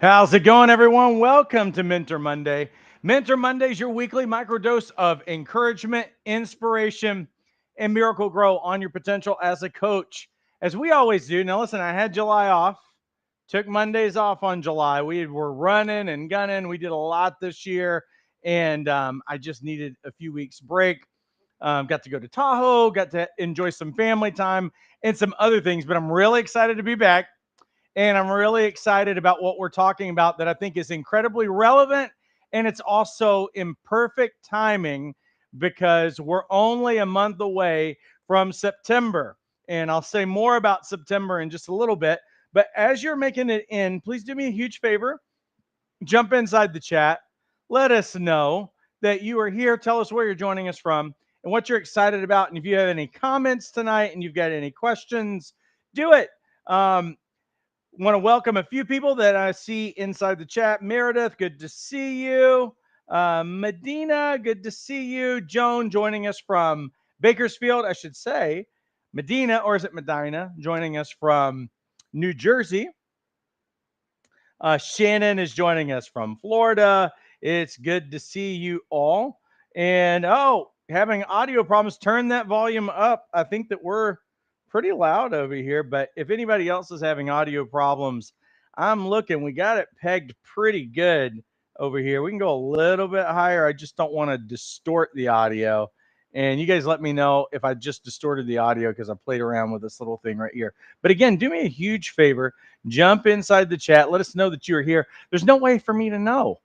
How's it going, everyone? Welcome to Mentor Monday. Mentor Monday is your weekly microdose of encouragement, inspiration, and miracle grow on your potential as a coach. As we always do. Now, listen, I had July off, took Mondays off on July. We were running and gunning. We did a lot this year, and I just needed a few weeks break. Got to go to Tahoe, got to enjoy some family time and some other things, but I'm really excited to be back. And I'm really excited about what we're talking about that I think is incredibly relevant. And it's also in perfect timing because we're only a month away from September. And I'll say more about September in just a little bit. But as you're making it in, please do me a huge favor. Jump inside the chat. Let us know that you are here. Tell us where you're joining us from and what you're excited about. And if you have any comments tonight and you've got any questions, do it. Want to welcome a few people that I see inside the chat. Meredith, good to see you. Medina, good to see you. Joan joining us from Bakersfield, I should say. Medina, or is it Medina, joining us from New Jersey. Shannon is joining us from Florida. It's good to see you all. And having audio problems, turn that volume up. I think that we're pretty loud over here, but if anybody else is having audio problems, I'm looking. We got it pegged pretty good over here. We can go a little bit higher. I just don't want to distort the audio. And you guys let me know if I just distorted the audio because I played around with this little thing right here. But again, do me a huge favor. Jump inside the chat. Let us know that you're here. There's no way for me to know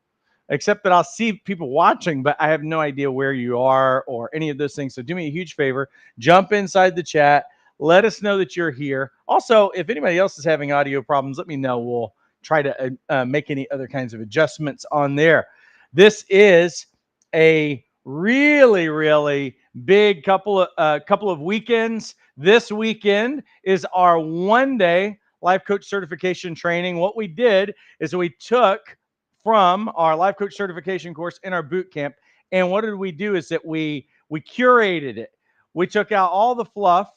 except that I'll see people watching, but I have no idea where you are or any of those things. So do me a huge favor. Jump inside the chat. Let us know that you're here. Also, if anybody else is having audio problems, let me know. We'll try to make any other kinds of adjustments on there. This is a really, really big couple of weekends. This weekend is our 1-day life coach certification training. What we did is we took from our life coach certification course in our boot camp, and what did we do is that we curated it. We took out all the fluff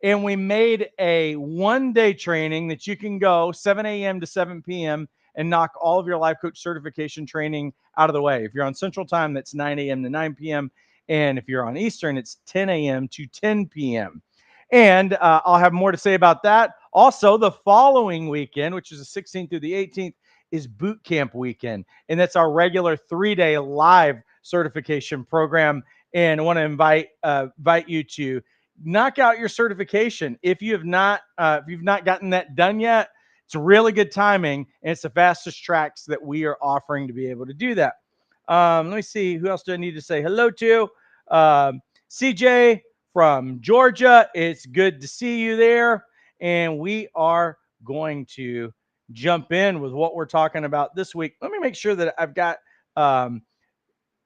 and we made a 1-day training that you can go 7 a.m. to 7 p.m. and knock all of your life coach certification training out of the way. If you're on Central Time, that's 9 a.m. to 9 p.m. And if you're on Eastern, it's 10 a.m. to 10 p.m. And I'll have more to say about that. Also, the following weekend, which is the 16th through the 18th, is boot camp weekend. And that's our regular 3-day live certification program. And I want to invite you to knock out your certification. If you've not gotten that done yet, it's really good timing. And it's the fastest tracks that we are offering to be able to do that. Let me see. Who else do I need to say hello to? CJ from Georgia. It's good to see you there. And we are going to jump in with what we're talking about this week. Let me make sure that I've got,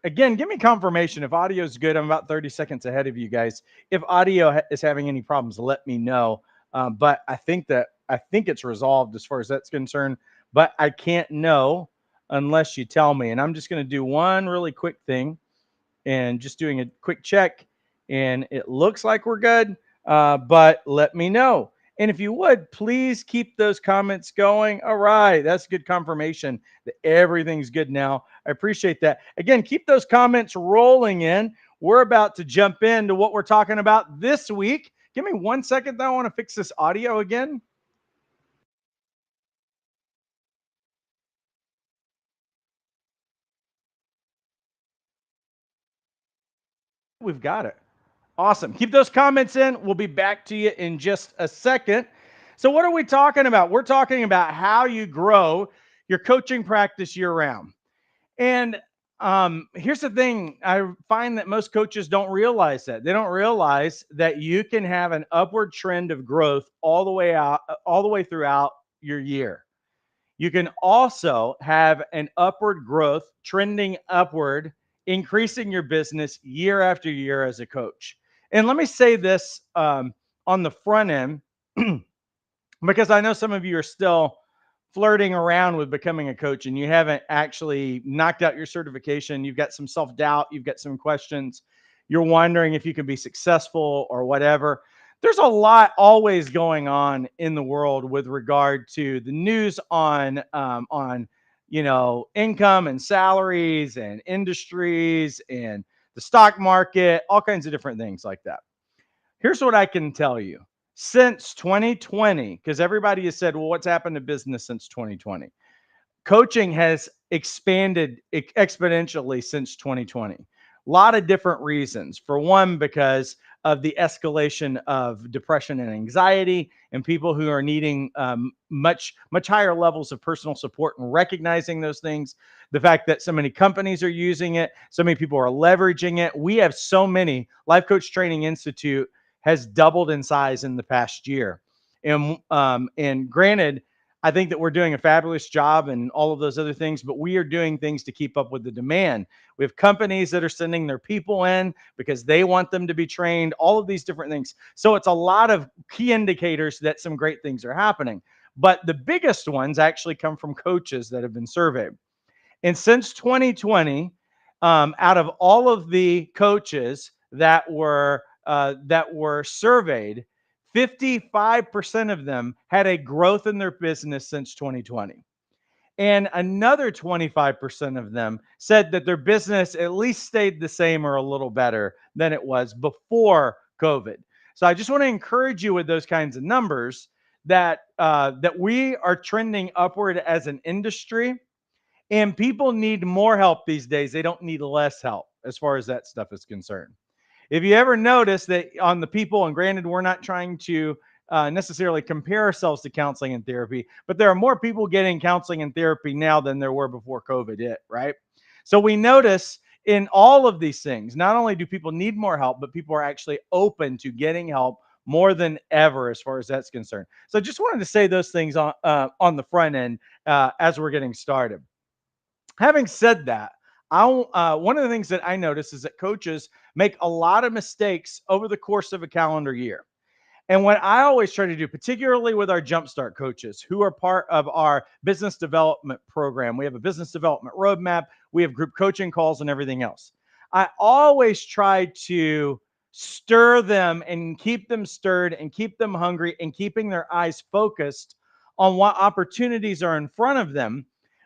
again, give me confirmation. If audio is good, I'm about 30 seconds ahead of you guys. If audio is having any problems, let me know. But I think it's resolved as far as that's concerned, but I can't know unless you tell me. And I'm just going to do one really quick thing and just doing a quick check. And it looks like we're good, but let me know. And if you would, please keep those comments going. All right. That's good confirmation that everything's good now. I appreciate that. Again, keep those comments rolling in. We're about to jump into what we're talking about this week. Give me 1 second, though. I want to fix this audio again. We've got it. Awesome. Keep those comments in. We'll be back to you in just a second. So, what are we talking about? We're talking about how you grow your coaching practice year round. And here's the thing, I find that most coaches don't realize that. They don't realize that you can have an upward trend of growth all the way throughout your year. You can also have an upward growth, trending upward, increasing your business year after year as a coach. And let me say this on the front end, because I know some of you are still flirting around with becoming a coach and you haven't actually knocked out your certification. You've got some self doubt, you've got some questions, you're wondering if you can be successful or whatever. There's a lot always going on in the world with regard to the news on income and salaries and industries and the stock market, all kinds of different things like that. Here's what I can tell you. Since 2020, because everybody has said, well, what's happened to business since 2020? Coaching has expanded exponentially since 2020. A lot of different reasons. For one, because of the escalation of depression and anxiety, and people who are needing much higher levels of personal support and recognizing those things. The fact that so many companies are using it, so many people are leveraging it. We have so many. Life Coach Training Institute has doubled in size in the past year, and granted, I think that we're doing a fabulous job and all of those other things, but we are doing things to keep up with the demand. We have companies that are sending their people in because they want them to be trained, all of these different things. So it's a lot of key indicators that some great things are happening. But the biggest ones actually come from coaches that have been surveyed. And since 2020, out of all of the coaches that were surveyed, 55% of them had a growth in their business since 2020. And another 25% of them said that their business at least stayed the same or a little better than it was before COVID. So I just want to encourage you with those kinds of numbers that we are trending upward as an industry, and people need more help these days. They don't need less help as far as that stuff is concerned. If you ever notice that on the people, and granted, we're not trying to necessarily compare ourselves to counseling and therapy, but there are more people getting counseling and therapy now than there were before COVID hit, right? So we notice in all of these things, not only do people need more help, but people are actually open to getting help more than ever as far as that's concerned. So I just wanted to say those things on the front end as we're getting started. Having said that, one of the things that I notice is that coaches make a lot of mistakes over the course of a calendar year. And what I always try to do, particularly with our Jumpstart coaches who are part of our business development program, we have a business development roadmap, we have group coaching calls and everything else. I always try to stir them and keep them stirred and keep them hungry and keeping their eyes focused on what opportunities are in front of them,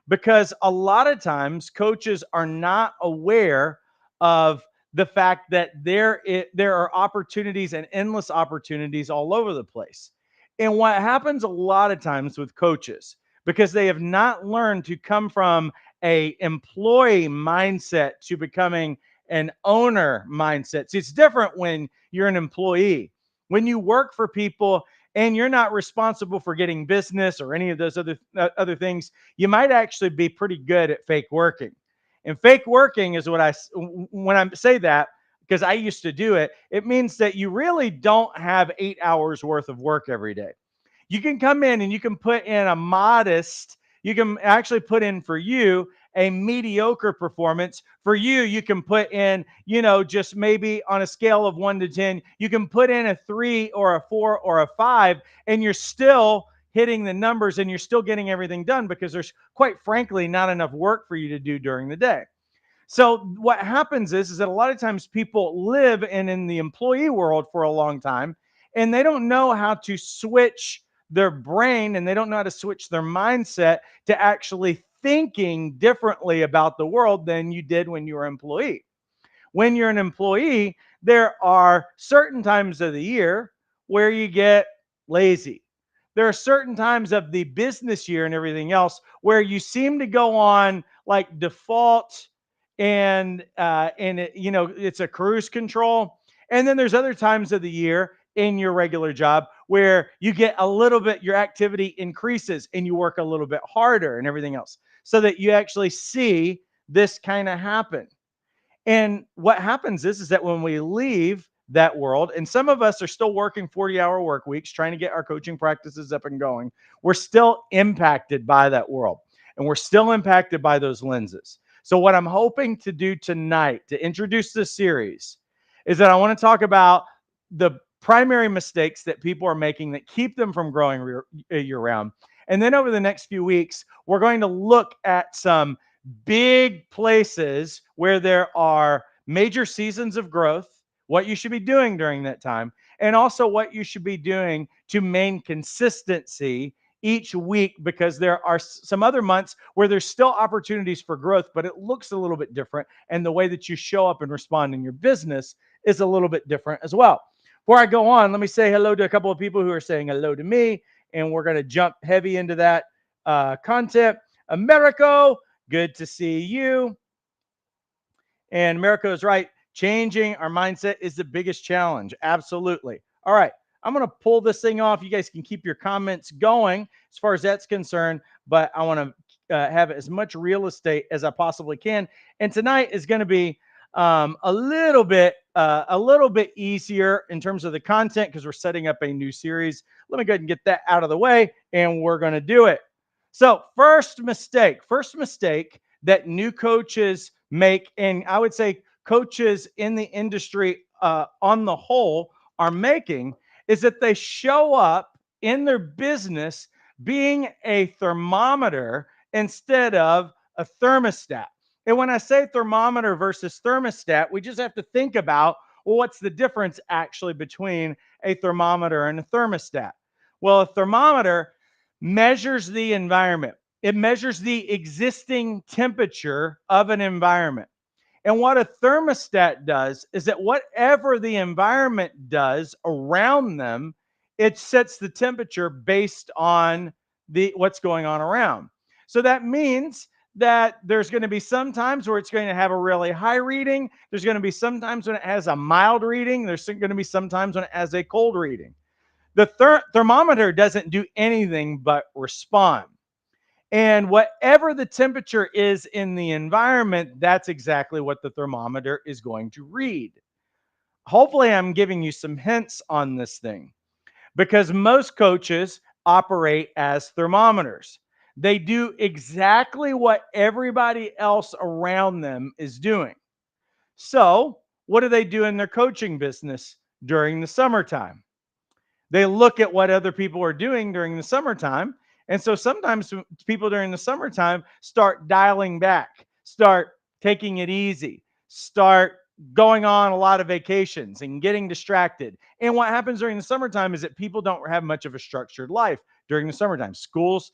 because a lot of times coaches are not aware of the fact that there are opportunities and endless opportunities all over the place. And what happens a lot of times with coaches, because they have not learned to come from a employee mindset to becoming an owner mindset. See, it's different when you're an employee. When you work for people and you're not responsible for getting business or any of those other things, you might actually be pretty good at fake working. And fake working is when I say that, because I used to do it, it means that you really don't have 8 hours worth of work every day. You can come in and you can put in you can actually put in for you a mediocre performance. For you, you can put in, just maybe on a scale of 1 to 10, you can put in a 3 or a 4 or a 5, and you're still hitting the numbers and you're still getting everything done because there's, quite frankly, not enough work for you to do during the day. So what happens is that a lot of times people live in the employee world for a long time, and they don't know how to switch their brain and they don't know how to switch their mindset to actually thinking differently about the world than you did when you were an employee. When you're an employee, there are certain times of the year where you get lazy. There are certain times of the business year and everything else where you seem to go on like default, it's a cruise control. And then there's other times of the year in your regular job where you get a little bit, your activity increases and you work a little bit harder and everything else, so that you actually see this kind of happen. And what happens is that when we leave that world, and some of us are still working 40-hour work weeks, trying to get our coaching practices up and going, we're still impacted by that world. And we're still impacted by those lenses. So what I'm hoping to do tonight to introduce this series is that I want to talk about the primary mistakes that people are making that keep them from growing year round. And then over the next few weeks, we're going to look at some big places where there are major seasons of growth, what you should be doing during that time, and also what you should be doing to maintain consistency each week because there are some other months where there's still opportunities for growth, but it looks a little bit different. And the way that you show up and respond in your business is a little bit different as well. Before I go on, let me say hello to a couple of people who are saying hello to me, and we're going to jump heavy into that content. Americo, good to see you. And Americo is right. Changing our mindset is the biggest challenge. Absolutely. All right. I'm going to pull this thing off. You guys can keep your comments going as far as that's concerned, but I want to have as much real estate as I possibly can. And tonight is going to be a little bit easier in terms of the content because we're setting up a new series. Let me go ahead and get that out of the way, and we're going to do it. So, first mistake that new coaches make, and I would say coaches in the industry on the whole are making, is that they show up in their business being a thermometer instead of a thermostat. And when I say thermometer versus thermostat, we just have to think about, well, what's the difference actually between a thermometer and a thermostat? Well, a thermometer measures the environment. It measures the existing temperature of an environment. And what a thermostat does is that whatever the environment does around them, it sets the temperature based on what's going on around. So that means that there's going to be some times where it's going to have a really high reading. There's going to be some times when it has a mild reading. There's going to be some times when it has a cold reading. The thermometer doesn't do anything but respond. And whatever the temperature is in the environment, that's exactly what the thermometer is going to read. Hopefully, I'm giving you some hints on this thing because most coaches operate as thermometers. They do exactly what everybody else around them is doing. So, what do they do in their coaching business during the summertime? They look at what other people are doing during the summertime. And so sometimes people during the summertime start dialing back, start taking it easy, start going on a lot of vacations and getting distracted. And what happens during the summertime is that people don't have much of a structured life during the summertime. School's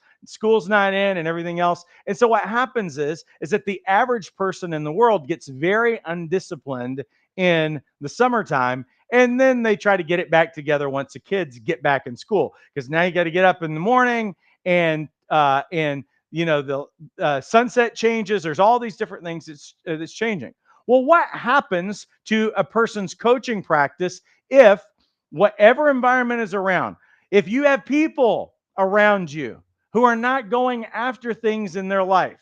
not in and everything else. And so what happens is that the average person in the world gets very undisciplined in the summertime, and then they try to get it back together once the kids get back in school, because now you got to get up in the morning and the sunset changes. There's all these different things that's changing. Well, what happens to a person's coaching practice if whatever environment is around, if you have people around you who are not going after things in their life,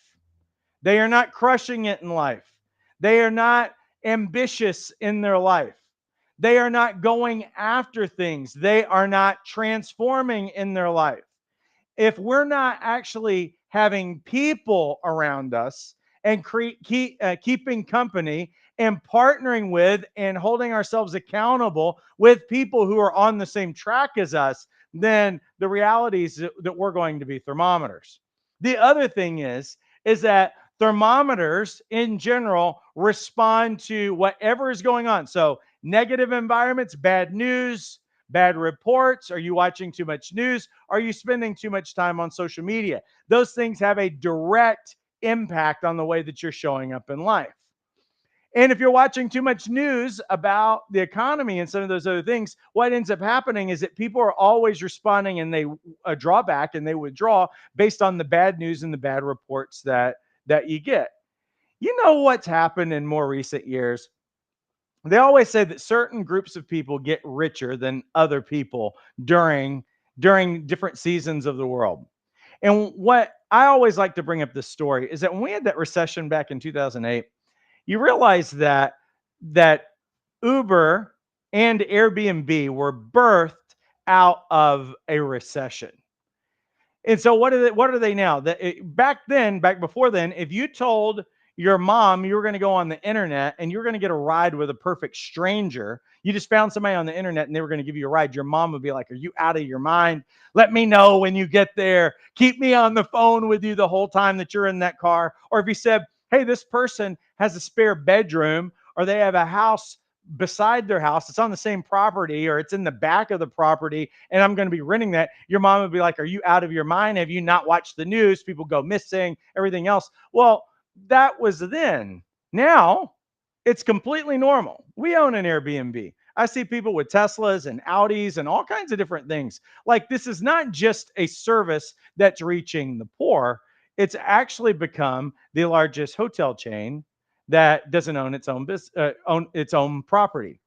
they are not crushing it in life, they are not ambitious in their life, they are not going after things, they are not transforming in their life. If we're not actually having people around us and keeping company and partnering with and holding ourselves accountable with people who are on the same track as us, then the reality is that we're going to be thermometers. The other thing is that thermometers in general respond to whatever is going on. So negative environments, bad news, bad reports. Are you watching too much news? Are you spending too much time on social media? Those things have a direct impact on the way that you're showing up in life. And if you're watching too much news about the economy and some of those other things, what ends up happening is that people are always responding and they draw back and they withdraw based on the bad news and the bad reports that you get. You know what's happened in more recent years? They always say that certain groups of people get richer than other people during different seasons of the world. And what I always like to bring up this story is that when we had that recession back in 2008, you realize that Uber and Airbnb were birthed out of a recession. And so what are they now? Back before then, if you told your mom you were going to go on the internet and you were going to get a ride with a perfect stranger, you just found somebody on the internet and they were going to give you a ride, your mom would be like, "Are you out of your mind? Let me know when you get there. Keep me on the phone with you the whole time that you're in that car." Or if you said, "Hey, this person has a spare bedroom or they have a house beside their house. It's on the same property or it's in the back of the property and I'm going to be renting that. Your mom would be like, are you out of your mind? Have you not watched the news? People go missing, everything else. Well, that was then. Now it's completely normal. We own an Airbnb. I see people with Teslas and Audis and all kinds of different things. Like, this is not just a service that's reaching the poor. It's actually become the largest hotel chain that doesn't own its own own its own property.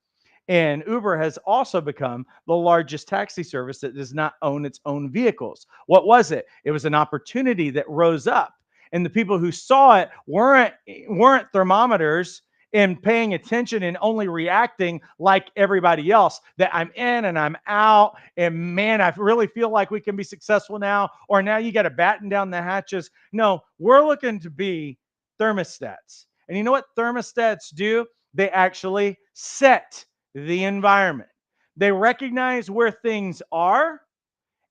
And Uber has also become the largest taxi service that does not own its own vehicles. What was it? It was an opportunity that rose up. And the people who saw it weren't thermometers and paying attention and only reacting like everybody else, that I'm in and I'm out and man, I really feel like we can be successful now, or now you got to batten down the hatches. No, we're looking to be thermostats. And you know what thermostats do? They actually set the environment. They recognize where things are.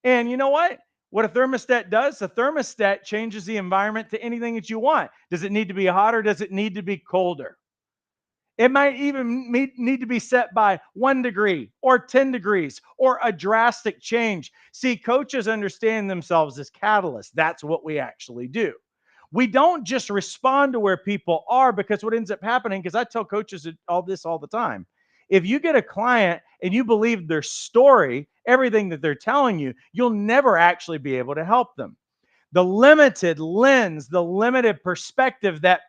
And you know what? What a thermostat does, a thermostat changes the environment to anything that you want. Does it need to be hotter? Does it need to be colder? It might even need to be set by 1 degree or 10 degrees or a drastic change. See, coaches understand themselves as catalysts. That's what we actually do. We don't just respond to where people are, because what ends up happening, because I tell coaches all this all the time. If you get a client and you believe their story, everything that they're telling you, you'll never actually be able to help them. The limited lens, the limited perspective, that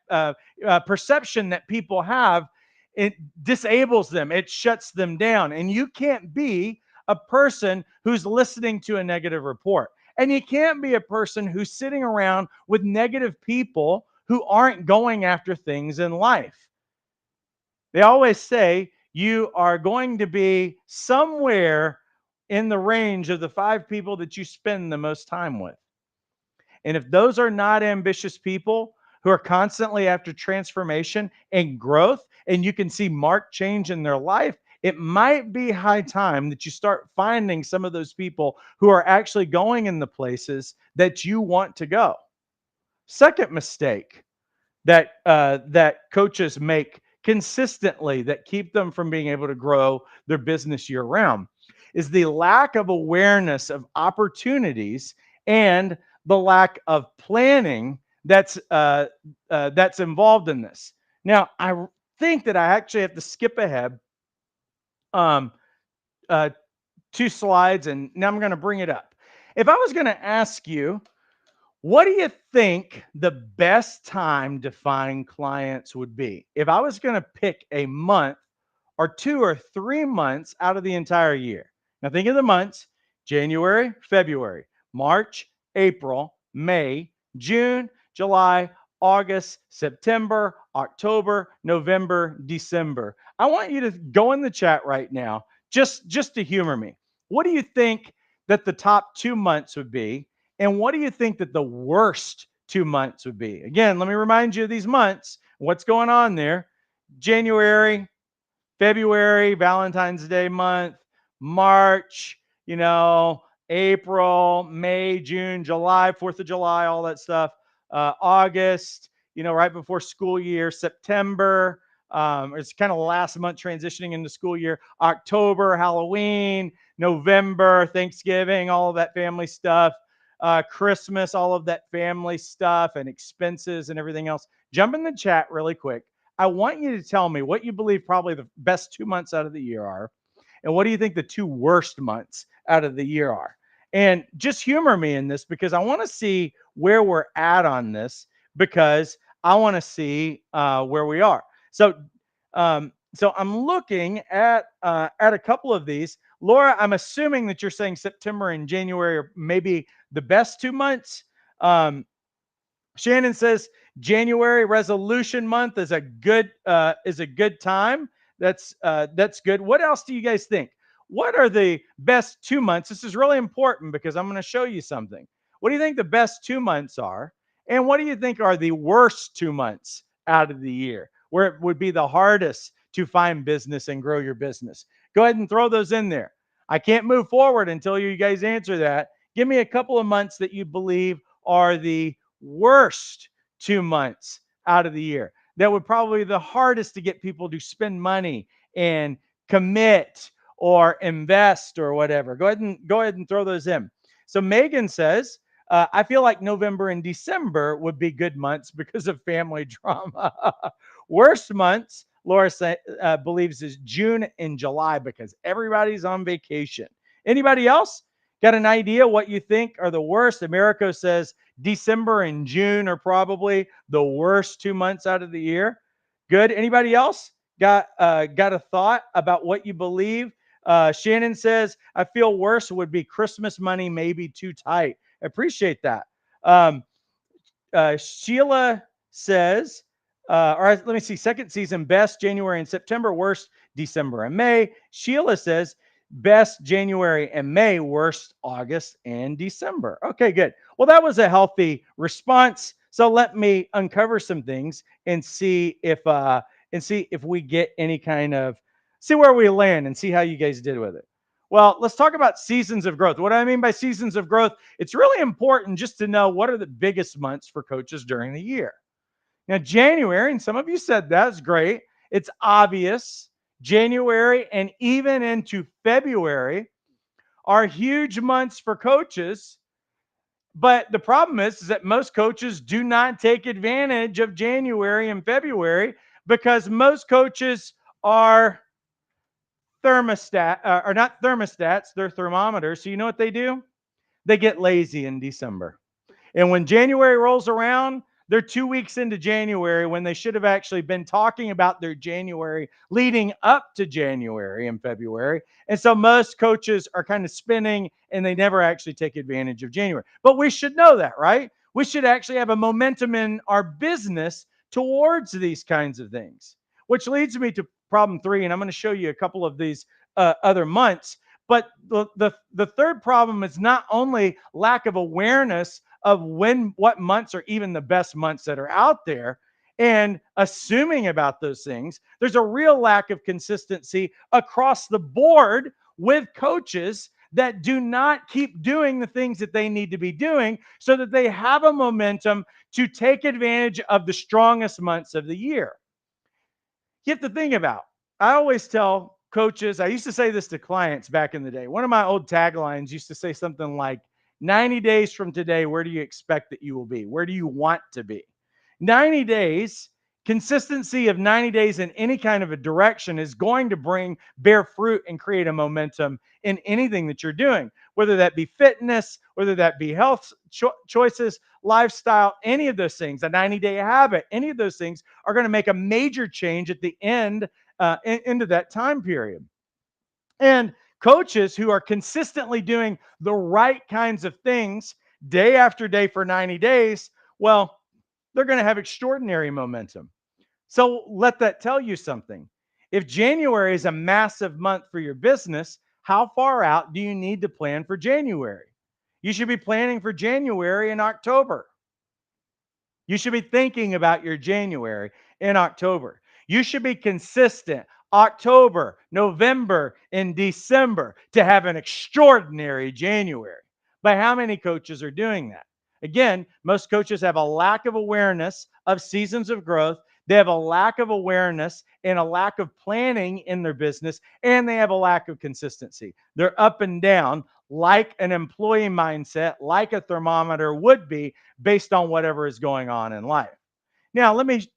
perception that people have, it disables them. It shuts them down. And you can't be a person who's listening to a negative report. And you can't be a person who's sitting around with negative people who aren't going after things in life. They always say you are going to be somewhere in the range of the 5 people that you spend the most time with. And if those are not ambitious people who are constantly after transformation and growth, and you can see marked change in their life, it might be high time that you start finding some of those people who are actually going in the places that you want to go. Second mistake that coaches make consistently that keep them from being able to grow their business year round is the lack of awareness of opportunities and the lack of planning that's involved in this. Now, I think that I actually have to skip ahead um, uh, 2 slides, and now I'm going to bring it up. If I was going to ask you, what do you think the best time to find clients would be? If I was going to pick a month or 2 or 3 months out of the entire year. Now think of the months: January, February, March, April, May, June, July, August, September, October, November, December. I want you to go in the chat right now, just to humor me. What do you think that the top 2 months would be? And what do you think that the worst 2 months would be? Again, let me remind you of these months, what's going on there. January, February, Valentine's Day month, March, April, May, June, July, 4th of July, all that stuff. August, right before school year. September, it's kind of the last month transitioning into school year. October, Halloween. November, Thanksgiving, all of that family stuff. Christmas, all of that family stuff and expenses and everything else. Jump in the chat really quick. I want you to tell me what you believe probably the best 2 months out of the year are, and what do you think the 2 worst months out of the year are? And just humor me in this, because I want to see where we're at on this, because I want to see where we are. So I'm looking at a couple of these. Laura, I'm assuming that you're saying September and January are maybe the best 2 months. Shannon says January resolution month is a good time. That's good. What else do you guys think? What are the best 2 months? This is really important because I'm going to show you something. What do you think the best 2 months are? And what do you think are the worst 2 months out of the year, where it would be the hardest to find business and grow your business? Go ahead and throw those in there. I can't move forward until you guys answer that. Give me a couple of months that you believe are the worst 2 months out of the year. That would probably be the hardest to get people to spend money and commit or invest or whatever. Go ahead and throw those in. So Megan says, I feel like November and December would be good months because of family drama. Worst months, believes, is June and July because everybody's on vacation. Anybody else got an idea what you think are the worst? Americo says December and June are probably the worst 2 months out of the year. Good. Anybody else got a thought about what you believe? Shannon says, I feel worse would be Christmas money maybe too tight. I appreciate that. Um, Sheila says, all right, let me see. Second season, best January and September, worst December and May. Sheila says, best January and May, worst August and December. Okay, good. Well, that was a healthy response. So let me uncover some things and see if we get any kind of see where we land and see how you guys did with it. Well, let's talk about seasons of growth. What do I mean by seasons of growth? It's really important just to know what are the biggest months for coaches during the year. Now, January, and some of you said that's great. It's obvious. January and even into February are huge months for coaches. But the problem is that most coaches do not take advantage of January and February because most coaches are are not thermostats, they're thermometers. So you know what they do? They get lazy in December. And when January rolls around, they're 2 weeks into January when they should have actually been talking about their January leading up to January and February. And so most coaches are kind of spinning and they never actually take advantage of January. But we should know that, right? We should actually have a momentum in our business towards these kinds of things, which leads me to problem three. And I'm going to show you a couple of these other months. But the third problem is not only lack of awareness of what months are even the best months that are out there and assuming about those things. There's a real lack of consistency across the board with coaches that do not keep doing the things that they need to be doing so that they have a momentum to take advantage of the strongest months of the year. You have to think about. I always tell coaches, I used to say this to clients back in the day. One of my old taglines used to say something like 90 days from today, where do you expect that you will be? Where do you want to be? 90 days, consistency of 90 days in any kind of a direction is going to bear fruit and create a momentum in anything that you're doing, whether that be fitness, whether that be health choices, lifestyle, any of those things, a 90-day habit, any of those things are going to make a major change at the end into that time period. And coaches who are consistently doing the right kinds of things day after day for 90 days, well, they're going to have extraordinary momentum. So let that tell you something. If January is a massive month for your business, how far out do you need to plan for January? You should be planning for January and October. You should be thinking about your January in October. You should be consistent October, November, and December to have an extraordinary January. But how many coaches are doing that? Again, most coaches have a lack of awareness of seasons of growth. They have a lack of awareness and a lack of planning in their business, and they have a lack of consistency. They're up and down like an employee mindset, like a thermometer would be based on whatever is going on in life. Now, let me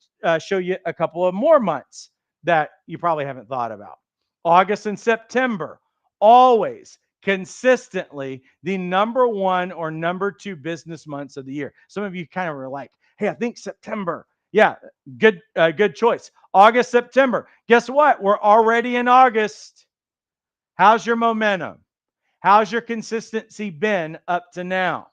show you a couple of more months that you probably haven't thought about. August and September, always consistently the number one or number two business months of the year. Some of you kind of were like, hey, I think September. Yeah, good choice. August, September. Guess what? We're already in August. How's your momentum? How's your consistency been up to now?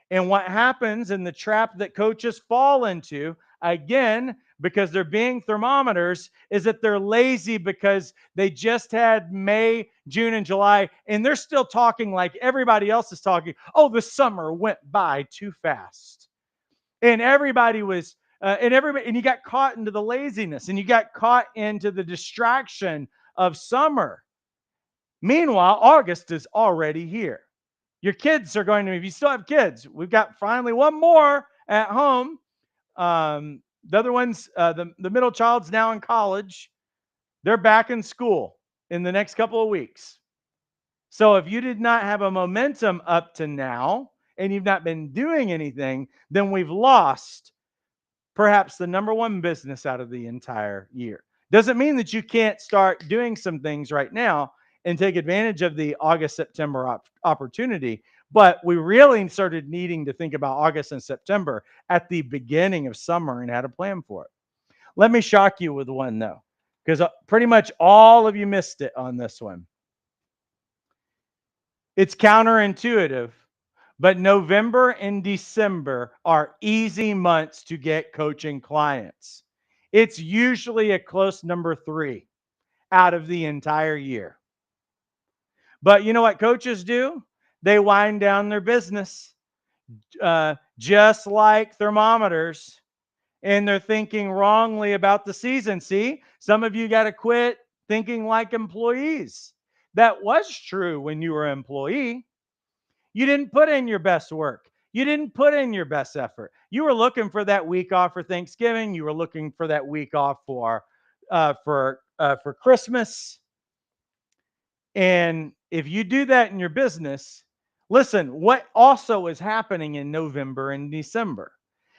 And what happens in the trap that coaches fall into, again, because they're being thermometers, is that they're lazy because they just had May, June, and July, and they're still talking like everybody else is talking. Oh, the summer went by too fast. And and you got caught into the laziness and you got caught into the distraction of summer. Meanwhile, August is already here. Your kids are going to, if you still have kids, we've got finally one more at home. The other one's, the middle child's now in college. They're back in school in the next couple of weeks. So if you did not have a momentum up to now and you've not been doing anything, then we've lost perhaps the number one business out of the entire year. Doesn't mean that you can't start doing some things right now and take advantage of the August, September opportunity. But we really started needing to think about August and September at the beginning of summer and had a plan for it. Let me shock you with one, though, because pretty much all of you missed it on this one. It's counterintuitive, but November and December are easy months to get coaching clients. It's usually a close number three out of the entire year. But you know what coaches do? They wind down their business, just like thermometers, and they're thinking wrongly about the season. See, some of you got to quit thinking like employees. That was true when you were an employee. You didn't put in your best work. You didn't put in your best effort. You were looking for that week off for Thanksgiving. You were looking for that week off for Christmas. And if you do that in your business, listen, what also is happening in November and December?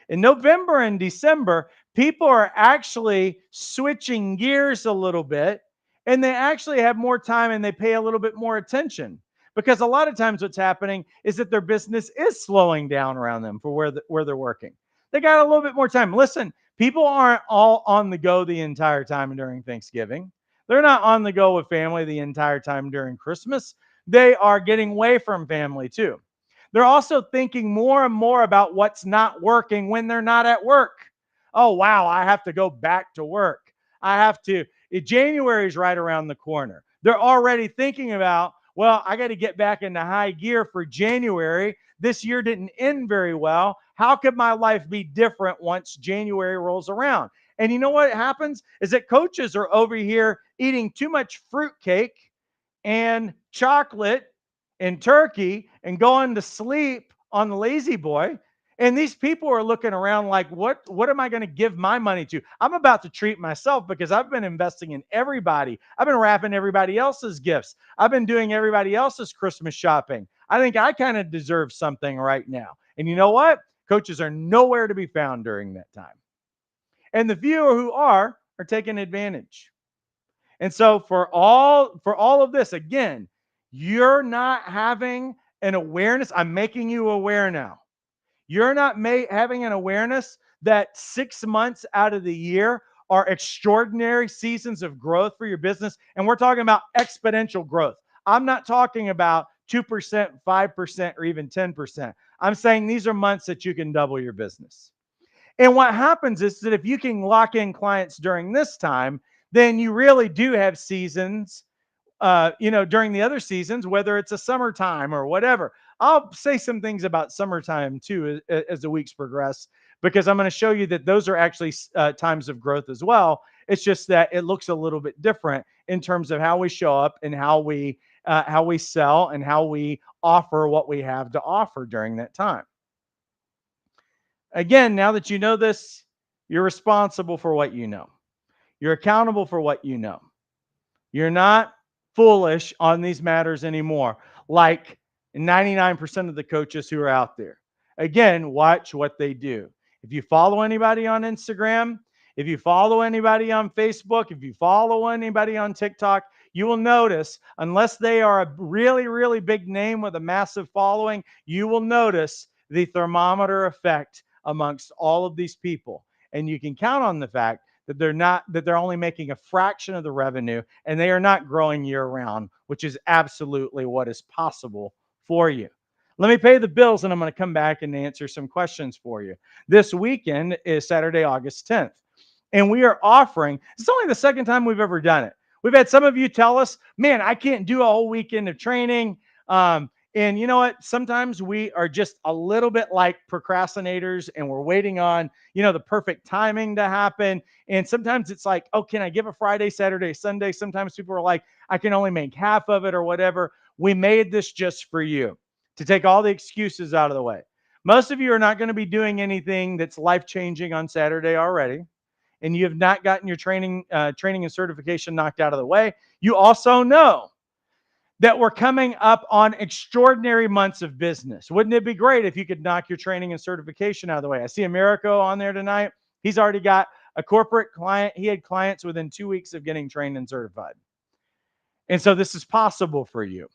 In November and December, people are actually switching gears a little bit and they actually have more time and they pay a little bit more attention. Because a lot of times what's happening is that their business is slowing down around them for where they're working. They got a little bit more time. Listen, people aren't all on the go the entire time during Thanksgiving. They're not on the go with family the entire time during Christmas. They are getting away from family too. They're also thinking more and more about what's not working when they're not at work. Oh, wow, I have to go back to work. January is right around the corner. They're already thinking about, well, I got to get back into high gear for January. This year didn't end very well. How could my life be different once January rolls around? And you know what happens is that coaches are over here eating too much fruitcake and chocolate and turkey and going to sleep on the lazy boy. And these people are looking around like, what am I going to give my money to? I'm about to treat myself because I've been investing in everybody. I've been wrapping everybody else's gifts. I've been doing everybody else's Christmas shopping. I think I kind of deserve something right now. And you know what? Coaches are nowhere to be found during that time. And the few who are taking advantage. And so for all of this, again, you're not having an awareness. I'm making you aware now. You're not having an awareness that 6 months out of the year are extraordinary seasons of growth for your business. And we're talking about exponential growth. I'm not talking about 2%, 5%, or even 10%. I'm saying these are months that you can double your business. And what happens is that if you can lock in clients during this time, then you really do have seasons, during the other seasons, whether it's a summertime or whatever. I'll say some things about summertime too as the weeks progress, because I'm going to show you that those are actually times of growth as well. It's just that it looks a little bit different in terms of how we show up and how we sell and how we offer what we have to offer during that time. Again, now that you know this, you're responsible for what you know. You're accountable for what you know. You're not foolish on these matters anymore, like 99% of the coaches who are out there. Again, watch what they do. If you follow anybody on Instagram, if you follow anybody on Facebook, if you follow anybody on TikTok, you will notice, unless they are a really, really big name with a massive following, you will notice the thermometer effect amongst all of these people. And you can count on the fact that they're only making a fraction of the revenue and they are not growing year round, which is absolutely what is possible for you. Let me pay the bills and I'm going to come back and answer some questions for you. This weekend is Saturday, August 10th. And we are offering, it's only the second time we've ever done it. We've had some of you tell us, man, I can't do a whole weekend of training. And you know what? Sometimes we are just a little bit like procrastinators and we're waiting on, the perfect timing to happen. And sometimes it's like, oh, can I give a Friday, Saturday, Sunday? Sometimes people are like, I can only make half of it or whatever. We made this just for you to take all the excuses out of the way. Most of you are not going to be doing anything that's life-changing on Saturday already. and you have not gotten your training and certification knocked out of the way, you also know that we're coming up on extraordinary months of business. Wouldn't it be great if you could knock your training and certification out of the way? I see Americo on there tonight. He's already got a corporate client. He had clients within 2 weeks of getting trained and certified. And so this is possible for you.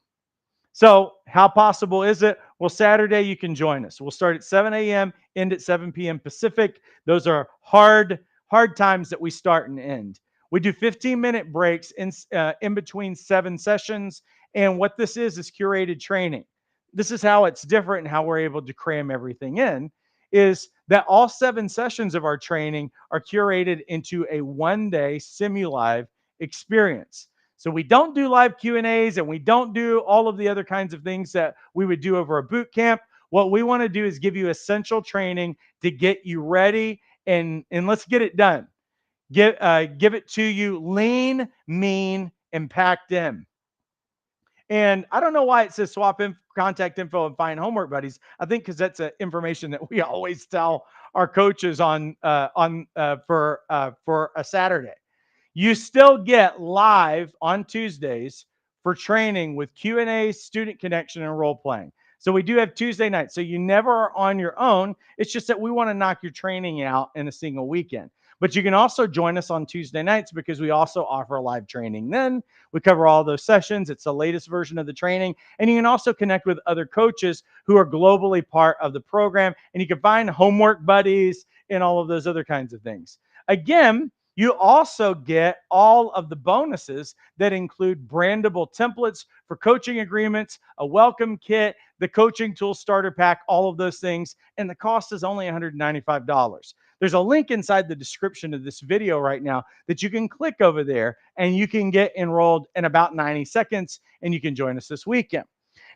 So, how possible is it? Well, Saturday you can join us. We'll start at 7 a.m., end at 7 p.m. Pacific. Those are hard times that we start and end. We do 15-minute breaks in between 7 sessions. And what this is curated training. This is how it's different and how we're able to cram everything in, is that all 7 sessions of our training are curated into a one-day simulive experience. So we don't do live Q&As, and we don't do all of the other kinds of things that we would do over a boot camp. What we want to do is give you essential training to get you ready, and let's get it done. Give it to you lean, mean, and packed in. And I don't know why it says contact info and find homework buddies. I think because that's information that we always tell our coaches for a Saturday. You still get live on Tuesdays for training with Q&A, student connection, and role playing. So we do have Tuesday nights. So you never are on your own. It's just that we want to knock your training out in a single weekend. But you can also join us on Tuesday nights because we also offer live training then. We cover all those sessions. It's the latest version of the training. And you can also connect with other coaches who are globally part of the program. And you can find homework buddies and all of those other kinds of things. Again, you also get all of the bonuses that include brandable templates for coaching agreements, a welcome kit, the coaching tool starter pack, all of those things. And the cost is only $195. There's a link inside the description of this video right now that you can click over there and you can get enrolled in about 90 seconds and you can join us this weekend.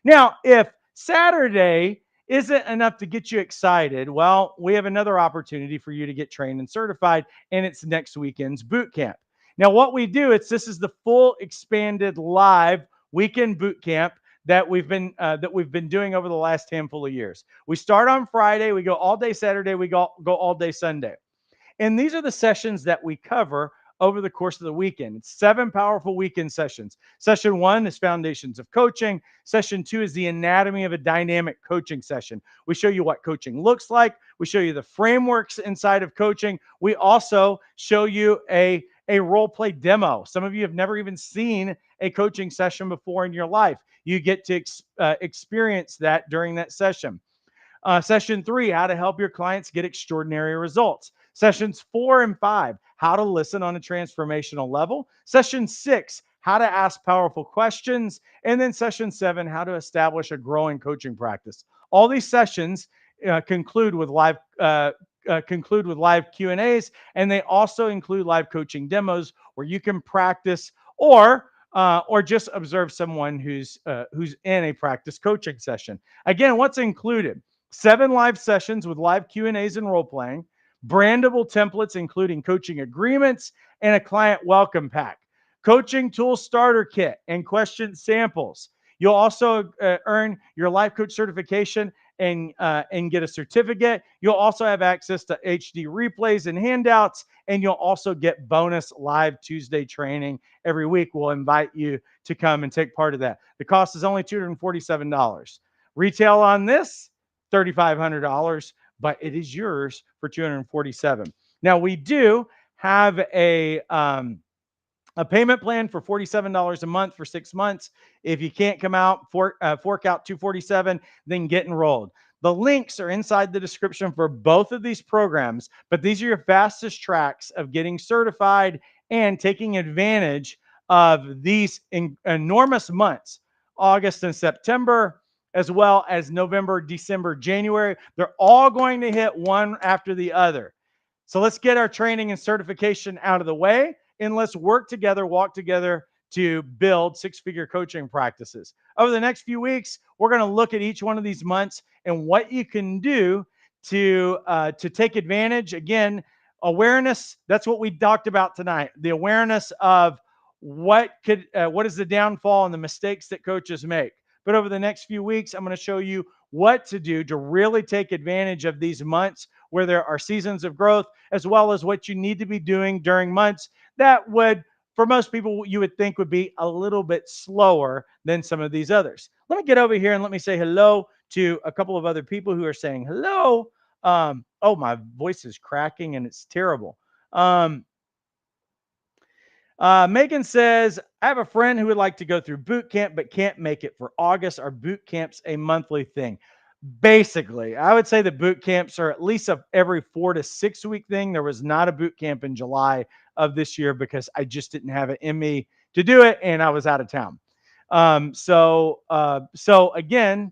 Now, if Saturday isn't enough to get you excited, well, we have another opportunity for you to get trained and certified, and it's next weekend's boot camp. Now, what we do, this is the full expanded live weekend boot camp that we've been doing over the last handful of years. We start on Friday, we go all day Saturday, we go all day Sunday. And these are the sessions that we cover over the course of the weekend. It's 7 powerful weekend sessions. Session 1 is Foundations of Coaching. Session 2 is the Anatomy of a Dynamic Coaching session. We show you what coaching looks like. We show you the frameworks inside of coaching. We also show you a role play demo. Some of you have never even seen a coaching session before in your life. You get to experience that during that session. Session 3, how to help your clients get extraordinary results. Sessions 4 and 5, how to listen on a transformational level. Session 6, how to ask powerful questions. And then session 7, how to establish a growing coaching practice. All these sessions conclude with live Q&As, and they also include live coaching demos where you can practice or just observe someone who's in a practice coaching session. Again, what's included? 7 live sessions with live Q&As and role playing, brandable templates including coaching agreements, and a client welcome pack, coaching tool starter kit, and question samples. You'll also earn your life coach certification and get a certificate. You'll also have access to HD replays and handouts, and you'll also get bonus live Tuesday training every week. We'll invite you to come and take part of that. The cost is only $247. Retail on this, $3,500, but it is yours for $247. Now, we do have a payment plan for $47 a month for 6 months. If you can't come out, fork out $247, then get enrolled. The links are inside the description for both of these programs, but these are your fastest tracks of getting certified and taking advantage of these enormous months, August and September, as well as November, December, January. They're all going to hit one after the other. So let's get our training and certification out of the way, and let's work together, walk together to build 6-figure coaching practices. Over the next few weeks, we're going to look at each one of these months and what you can do to take advantage. Again, awareness, that's what we talked about tonight. The awareness of what is the downfall and the mistakes that coaches make. But over the next few weeks, I'm going to show you what to do to really take advantage of these months where there are seasons of growth, as well as what you need to be doing during months that would, for most people, you would think would be a little bit slower than some of these others. Let me get over here and let me say hello to a couple of other people who are saying hello. Oh, my voice is cracking and it's terrible. Um, Megan says, I have a friend who would like to go through boot camp but can't make it for August. Are boot camps a monthly thing? Basically, I would say the boot camps are at least every 4 to 6 week thing. There was not a boot camp in July of this year because I just didn't have it in me to do it and I was out of town. So again,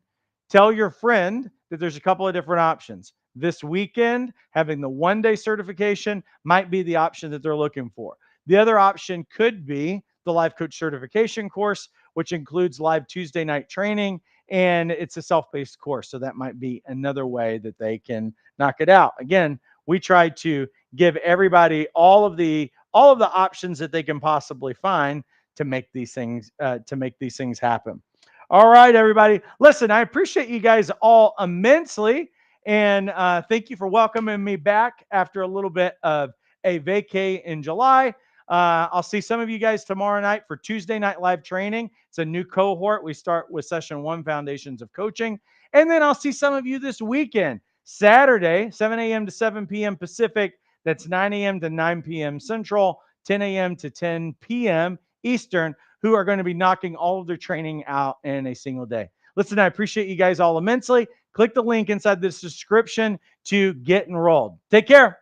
tell your friend that there's a couple of different options. This weekend, having the 1 day certification might be the option that they're looking for. The other option could be the life coach certification course, which includes live Tuesday night training, and it's a self-paced course. So that might be another way that they can knock it out. Again, we try to give everybody all of the options that they can possibly find to make these things happen. All right, everybody. Listen, I appreciate you guys all immensely, and thank you for welcoming me back after a little bit of a vacay in July. I'll see some of you guys tomorrow night for Tuesday night live training. It's a new cohort. We start with session 1, Foundations of Coaching. And then I'll see some of you this weekend, Saturday, 7 a.m. to 7 p.m. Pacific. That's 9 a.m. to 9 p.m. Central, 10 a.m. to 10 p.m. Eastern, who are going to be knocking all of their training out in a single day. Listen, I appreciate you guys all immensely. Click the link inside this description to get enrolled. Take care.